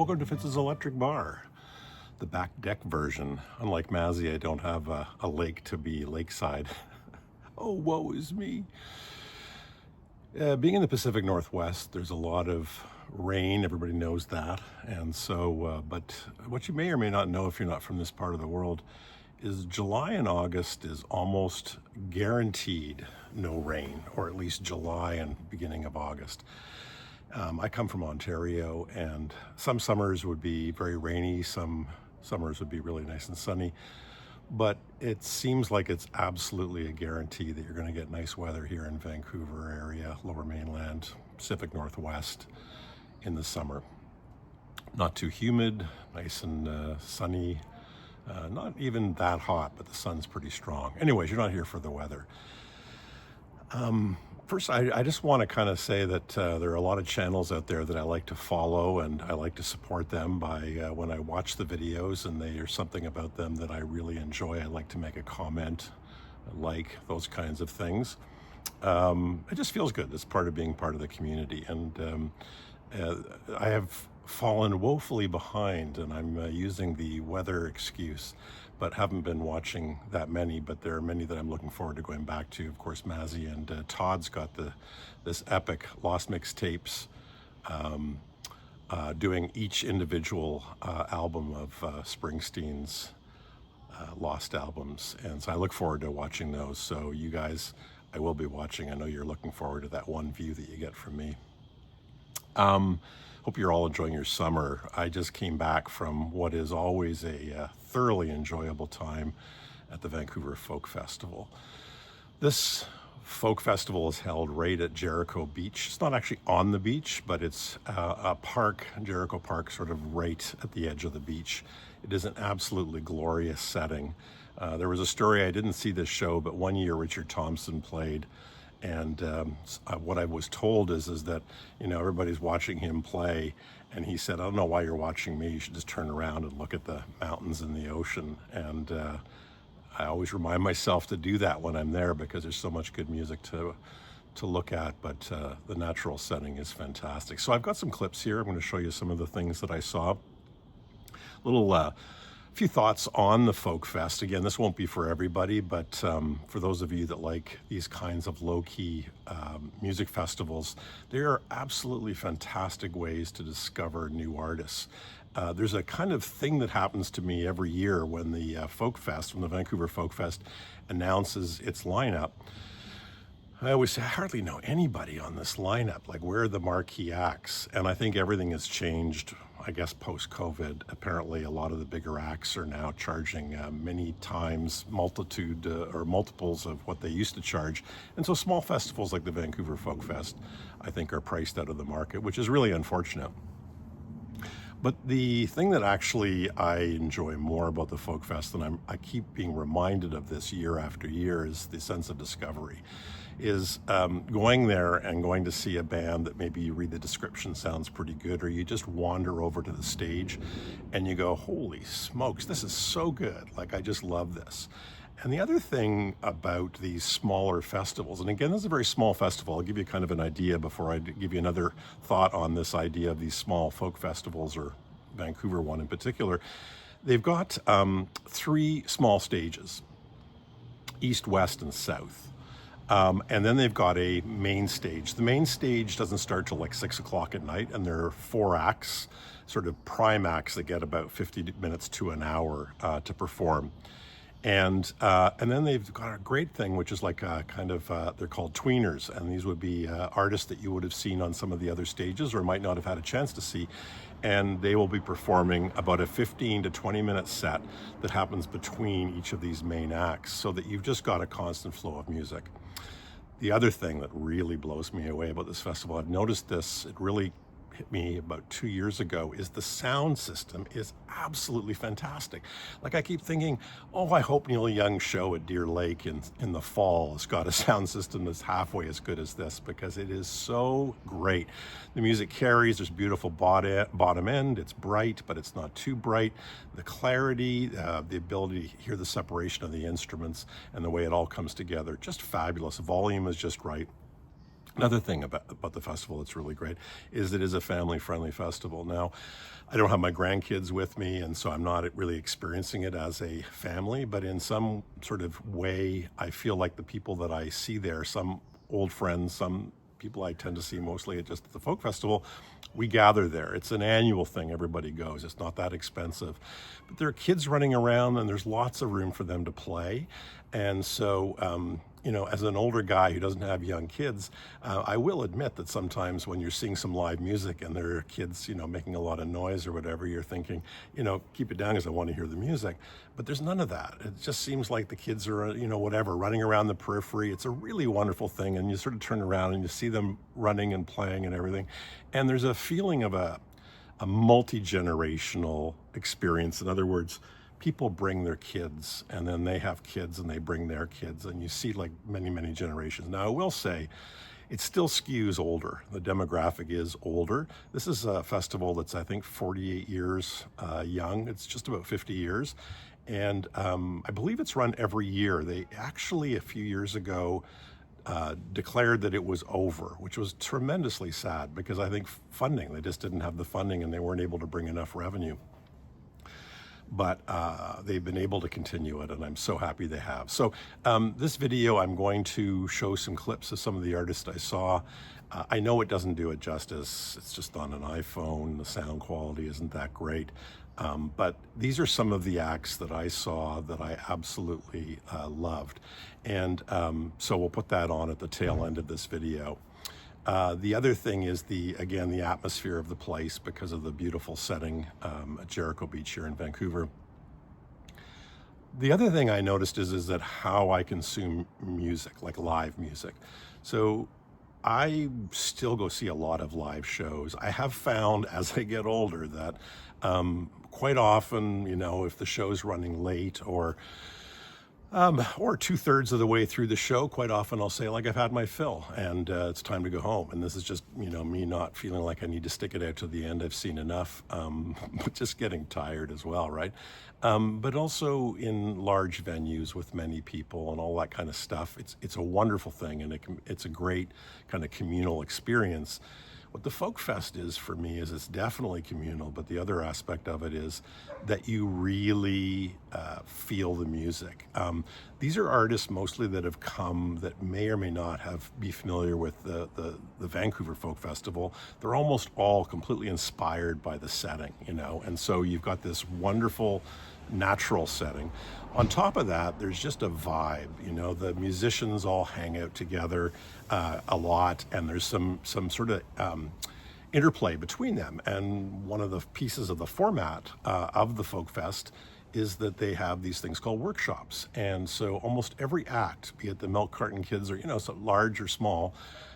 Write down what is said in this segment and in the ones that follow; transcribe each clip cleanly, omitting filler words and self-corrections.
Welcome to Fitz's Electric Bar, the back deck version. Unlike Mazzy, I don't have a lake to be lakeside. Oh, woe is me. Being in the Pacific Northwest, there's a lot of rain. Everybody knows that. And so, but what you may or may not know if you're not from this part of the world is July and August is almost guaranteed no rain, or at least July and beginning of August. I come from Ontario, and some summers would be very rainy, some summers would be really nice and sunny, but it seems like it's absolutely a guarantee that you're going to get nice weather here in Vancouver area, Lower Mainland, Pacific Northwest in the summer. Not too humid, nice and sunny, not even that hot, but the sun's pretty strong. Anyways, you're not here for the weather. First, I just want to kind of say that there are a lot of channels out there that I like to follow, and I like to support them by when I watch the videos and there's something about them that I really enjoy, I like to make a comment, like those kinds of things. It just feels good. It's part of being part of the community, and I have fallen woefully behind, and I'm using the weather excuse, but haven't been watching that many, but there are many that I'm looking forward to going back to. Of course, Mazzy and Todd's got this epic Lost Mixtapes, doing each individual album of Springsteen's Lost albums, and so I look forward to watching those. So you guys, I will be watching. I know you're looking forward to that one view that you get from me. Hope you're all enjoying your summer. I just came back from what is always a thoroughly enjoyable time at the Vancouver Folk Festival. This folk festival is held right at Jericho Beach. It's not actually on the beach, but it's a park, Jericho Park, sort of right at the edge of the beach. It is an absolutely glorious setting. There was a story, I didn't see this show, but one year Richard Thompson played. And what I was told is that, you know, everybody's watching him play, and he said, I don't know why you're watching me. You should just turn around and look at the mountains and the ocean. And I always remind myself to do that when I'm there, because there's so much good music to look at, but the natural setting is fantastic. So I've got some clips here. I'm going to show you some of the things that I saw. Few thoughts on the Folk Fest. Again, this won't be for everybody, but for those of you that like these kinds of low-key music festivals, they are absolutely fantastic ways to discover new artists. There's a kind of thing that happens to me every year when the when the Vancouver Folk Fest announces its lineup. I always say, I hardly know anybody on this lineup. Like, where are the marquee acts? And I think everything has changed, I guess, post-COVID. Apparently, a lot of the bigger acts are now charging many times multitude or multiples of what they used to charge. And so small festivals like the Vancouver Folk Fest, I think, are priced out of the market, which is really unfortunate. But the thing that actually I enjoy more about the Folk Fest, and I keep being reminded of this year after year, is the sense of discovery. Is going there and going to see a band that maybe you read the description sounds pretty good, or you just wander over to the stage and you go, holy smokes, this is so good. Like, I just love this. And the other thing about these smaller festivals, and again, this is a very small festival. I'll give you kind of an idea before I give you another thought on this idea of these small folk festivals, or Vancouver one in particular. They've got 3 small stages, east, west, and south. And then they've got a main stage. The main stage doesn't start till like 6 o'clock at night, and there are 4 acts, sort of prime acts that get about 50 minutes to an hour to perform. And then they've got a great thing, which is like kind of, they're called tweeners, and these would be artists that you would have seen on some of the other stages or might not have had a chance to see. And they will be performing about a 15 to 20 minute set that happens between each of these main acts, so that you've just got a constant flow of music. The other thing that really blows me away about this festival, I've noticed this, it really hit me about 2 years ago, is the sound system is absolutely fantastic. Like, I keep thinking, oh, I hope Neil Young's show at Deer Lake in the fall has got a sound system that's halfway as good as this, because it is so great. The music carries, there's beautiful bottom end, it's bright, but it's not too bright. The clarity, the ability to hear the separation of the instruments and the way it all comes together, just fabulous. Volume is just right. Another thing about the festival that's really great is it is a family-friendly festival. Now, I don't have my grandkids with me, and so I'm not really experiencing it as a family, but in some sort of way, I feel like the people that I see there, some old friends, some people I tend to see mostly at just the folk festival, we gather there. It's an annual thing, everybody goes. It's not that expensive. But there are kids running around and there's lots of room for them to play. And so, as an older guy who doesn't have young kids, I will admit that sometimes when you're seeing some live music and there are kids, making a lot of noise or whatever, you're thinking, keep it down because I want to hear the music. But there's none of that. It just seems like the kids are, whatever, running around the periphery. It's a really wonderful thing. And you sort of turn around and you see them running and playing and everything. And there's a feeling of a multi-generational experience. In other words, people bring their kids and then they have kids and they bring their kids, and you see like many, many generations. Now, I will say it still skews older. The demographic is older. This is a festival that's, I think, 48 years young. It's just about 50 years. And I believe it's run every year. They actually, a few years ago, declared that it was over, which was tremendously sad because I think they just didn't have the funding and they weren't able to bring enough revenue. But they've been able to continue it, and I'm so happy they have. So this video, I'm going to show some clips of some of the artists I saw. I know it doesn't do it justice. It's just on an iPhone. The sound quality isn't that great. But these are some of the acts that I saw that I absolutely loved. And so we'll put that on at the tail end of this video. The other thing is the atmosphere of the place because of the beautiful setting at Jericho Beach here in Vancouver. The other thing I noticed is that how I consume music, like live music. So I still go see a lot of live shows. I have found as I get older that quite often, if the show's running late or 2/3 of the way through the show, quite often I'll say, like, I've had my fill and it's time to go home. And this is just, me not feeling like I need to stick it out to the end. I've seen enough, but just getting tired as well, right? But also in large venues with many people and all that kind of stuff. It's a wonderful thing, and it's a great kind of communal experience. What the Folk Fest is for me is it's definitely communal, but the other aspect of it is that you really feel the music. These are artists mostly that have come that may or may not be familiar with the Vancouver Folk Festival. They're almost all completely inspired by the setting, and so you've got this wonderful natural setting. On top of that, there's just a vibe. The musicians all hang out together a lot, and there's some sort of interplay between them. And one of the pieces of the format of the Folk Fest is that they have these things called workshops. And so almost every act, be it the Milk Carton Kids or, so large or small,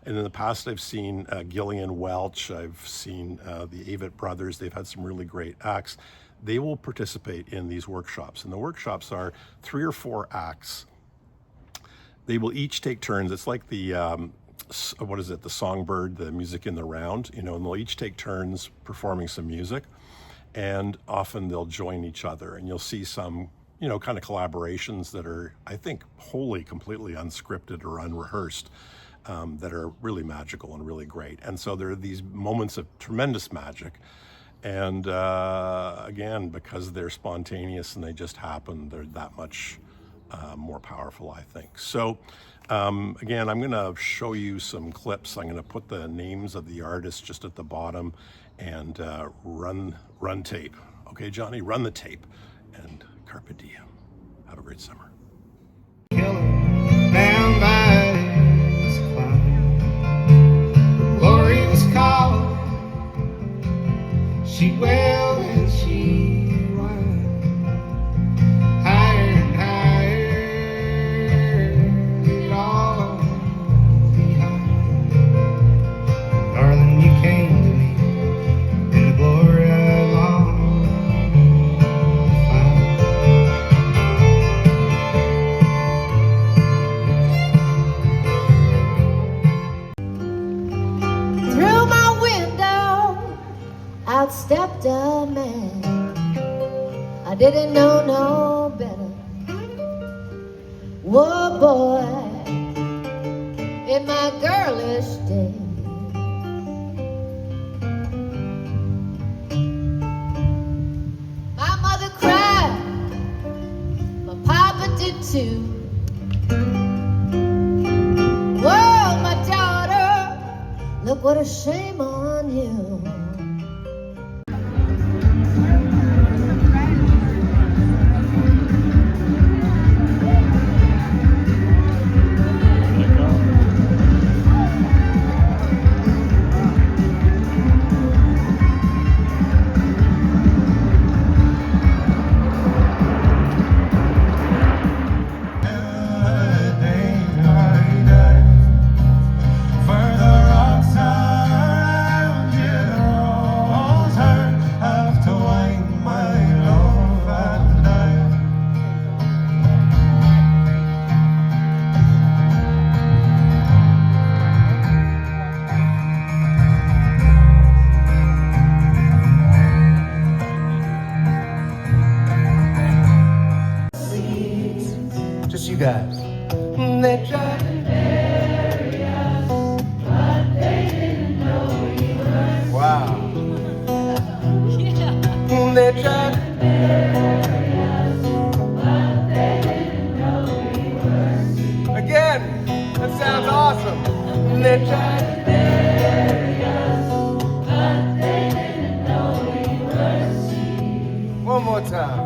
and in the past I've seen Gillian Welch, I've seen the Avett Brothers, they've had some really great acts. They will participate in these workshops. And the workshops are 3 or 4 acts. They will each take turns. It's like the, the Songbird, the music in the round, and they'll each take turns performing some music. And often they'll join each other. And you'll see some, kind of collaborations that are, I think, wholly, completely unscripted or unrehearsed. That are really magical and really great. And so there are these moments of tremendous magic. And again, because they're spontaneous and they just happen, they're that much more powerful, I think. So again, I'm going to show you some clips. I'm going to put the names of the artists just at the bottom and run tape. Okay, Johnny, run the tape. And carpe diem. Have a great summer. Down by this climb, glory was called. She wailed and she whined, higher and higher, leave it all behind. Darling, you came to me in the glory I long to find. Through my window out stepped a man. I didn't know no better. Whoa, boy, in my girlish days. My mother cried, my papa did too. Whoa, my daughter, look what a shame on you. Just you guys. They tried to bury us, but they didn't know we were. Wow. Yeah. They tried to bury us, but they didn't know we were. Again, that sounds awesome. They tried to bury us, but they didn't know we were. One more time.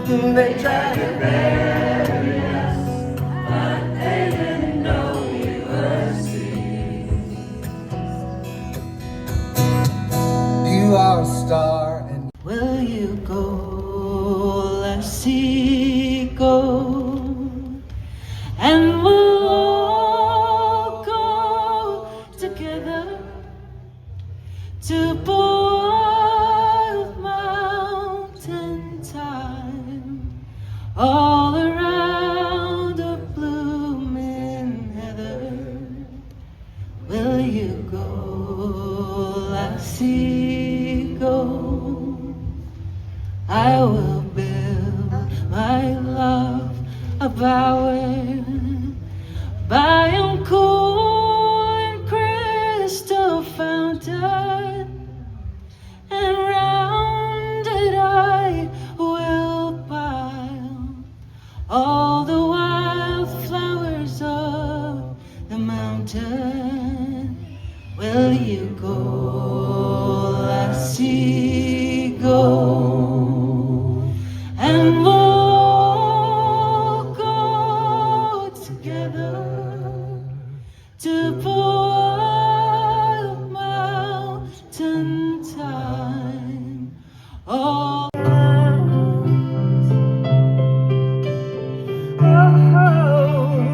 They tried to bury us, but they didn't know we were seas. You are a star, and will you go, lassie, go? And we'll all go together to boil mountain time. All around a blooming heather, will you go, lassie, go? I will build my love a bower by a cool and crystal fountain, and round it I will pile all the wild flowers of the mountain. Will you go, lassie, go? And we'll all go together to boil mountain time. All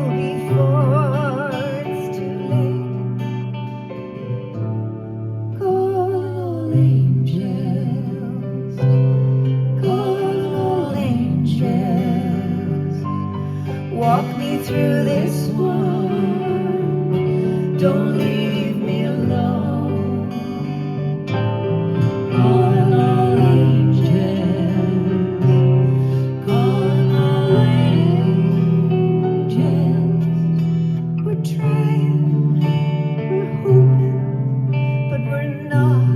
before it's too late, call angels, call angels, walk me through this one, don't leave me alone. Call angels, call angels. We're trying, we're hoping, but we're not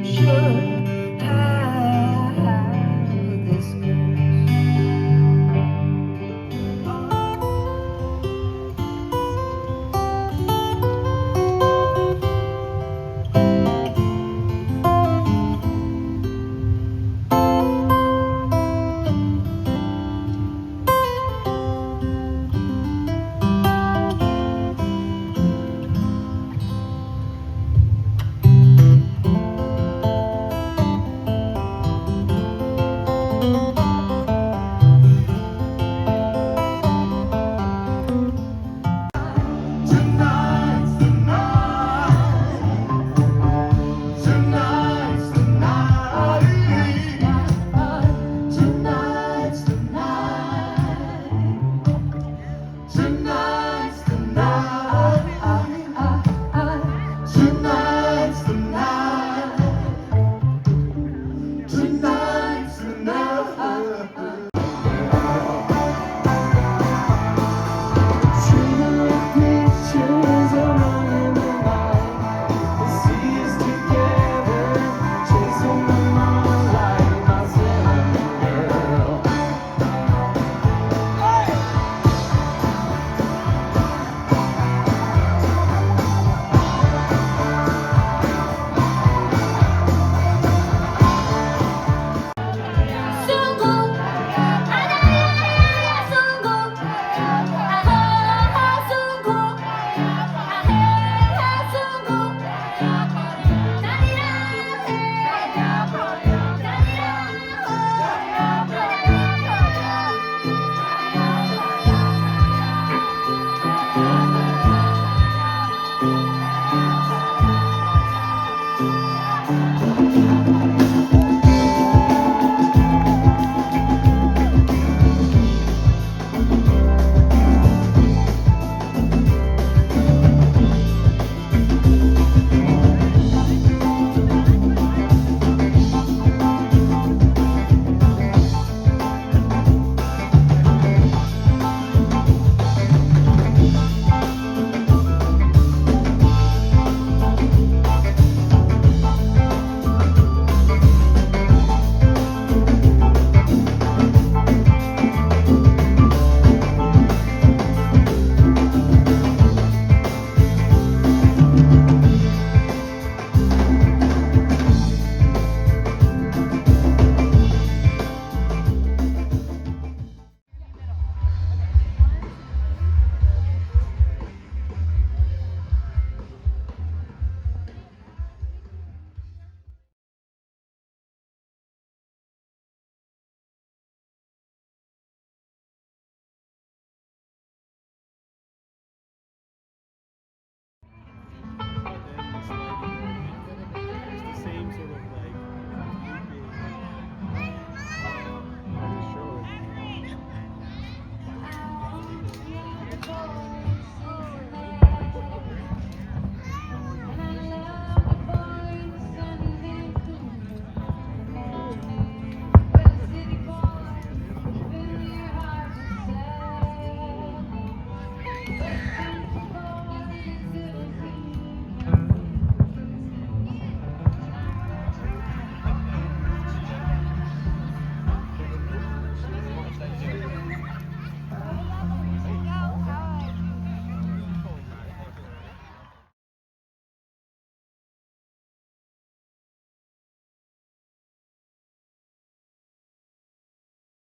sure how this goes.